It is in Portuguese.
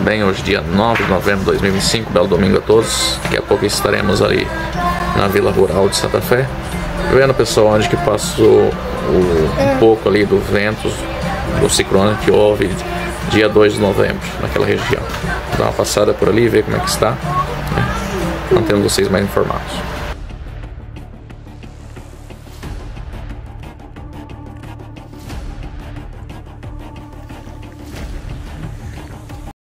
também, hoje dia 9 de novembro de 2025, belo domingo a todos. Daqui a pouco estaremos ali na Vila Rural de Santa Fé, vendo, pessoal, onde que passou um pouco ali do vento, do ciclone que houve dia 2 de novembro naquela região. Dá uma passada por ali, ver como é que está, né? Mantendo vocês mais informados.